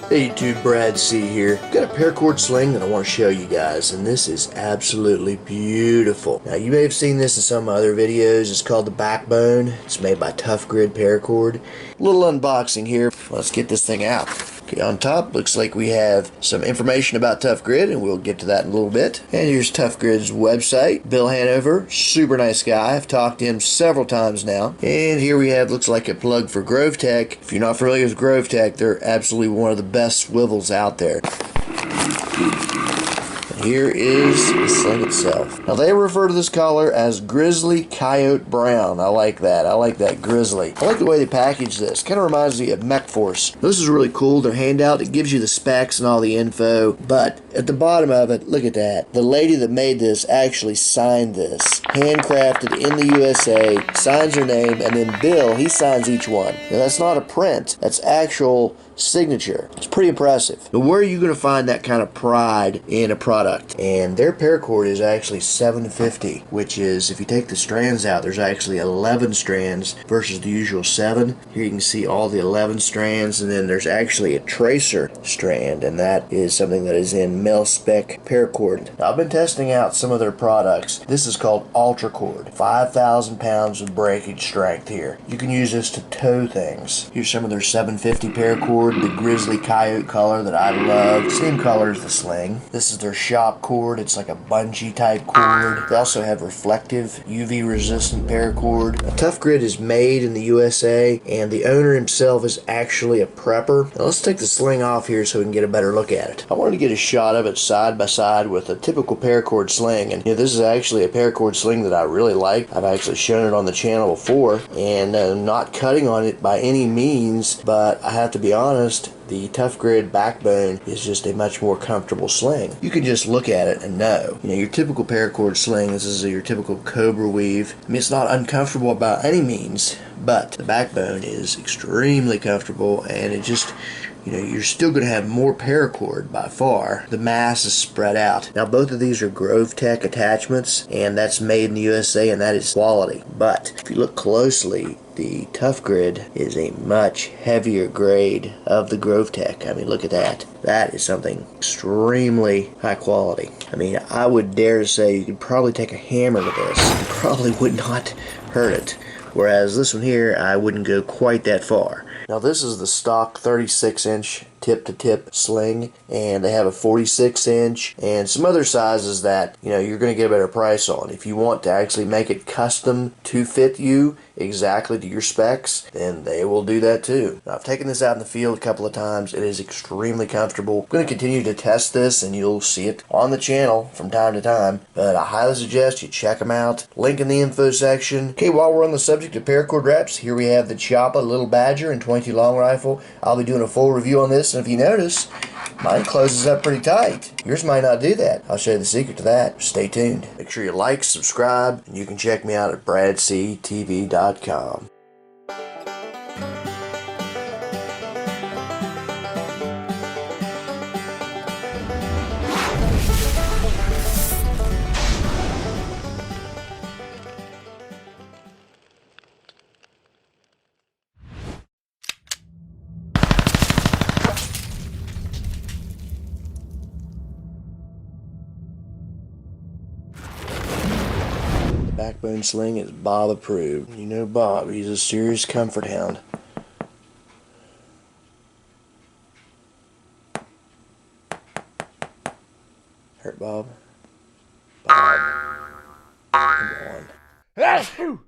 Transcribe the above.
Hey YouTube, Brad C here. Got a paracord sling that I want to show you guys, and this is absolutely beautiful. Now you may have seen this in some other videos. It's called the Backbone. It's made by Tough Grid Paracord. Little unboxing here. Let's get this thing out. Okay, on top looks like we have some information about Tough Grid, and we'll get to that in a little bit. And here's Tough Grid's website. Bill Hanover, super nice guy. I've talked to him several times now. And here we have, looks like a plug for Grove Tech. If you're not familiar with Grove Tech, they're absolutely one of the best swivels out there. Here is the sling itself. Now they refer to this color as Grizzly Coyote Brown. I like that. I like that grizzly. I like the way they package this. Kind of reminds me of Mech Force. This is really cool. Their handout, it gives you the specs and all the info, but at the bottom of it, look at that. The lady that made this actually signed this. Handcrafted in the USA, signs her name, and then Bill, he signs each one. Now that's not a print. That's actual signature. It's pretty impressive. But where are you going to find that kind of pride in a product? And their paracord is actually $7.50, which is, if you take the strands out, there's actually 11 strands versus the usual 7. Here you can see all the 11 strands, and then there's actually a tracer strand, and that is something that is in Mil-Spec paracord. Now, I've been testing out some of their products. This is called Ultra Cord. 5,000 pounds of breakage strength here. You can use this to tow things. Here's some of their $7.50 paracord. The Grizzly Coyote color that I love. Same color as the sling. This is their shop cord. It's like a bungee type cord. They also have reflective UV resistant paracord. Now, Tough Grid is made in the USA, and the owner himself is actually a prepper. Now let's take the sling off here so we can get a better look at it. I wanted to get a shot of it side by side with a typical paracord sling, and this is actually a paracord sling that I really like. I've actually shown it on the channel before, and not cutting on it by any means, but I have to be honest, the Tough Grid Backbone is just a much more comfortable sling. You can just look at it and know. You know, your typical paracord sling, this is your typical Cobra weave. I mean, it's not uncomfortable by any means, but the Backbone is extremely comfortable, and it just, you know, you're still going to have more paracord by far. The mass is spread out. Now, both of these are Grove Tech attachments, and that's made in the USA, and that is quality. But if you look closely, the Tough Grid is a much heavier grade of the Grove Tech. I mean, look at that. That is something extremely high quality. I mean, I would dare to say you could probably take a hammer to this. It probably would not hurt it. Whereas this one here, I wouldn't go quite that far. Now this is the stock 36-inch tip-to-tip sling, and they have a 46-inch and some other sizes that, you know, you're going to get a better price on. If you want to actually make it custom to fit you exactly to your specs, then they will do that too. Now, I've taken this out in the field a couple of times. It is extremely comfortable. I'm going to continue to test this, and you'll see it on the channel from time to time, but I highly suggest you check them out. Link in the info section. Okay, while we're on the subject of paracord wraps, here we have the Choppa Little Badger and 22 Long Rifle. I'll be doing a full review on this, and if you notice, mine closes up pretty tight. Yours might not do that. I'll show you the secret to that. Stay tuned. Make sure you like, subscribe, and you can check me out at bradctv.com. Backbone sling is Bob approved. You know Bob, he's a serious comfort hound. Hurt Bob? Bob. Come on.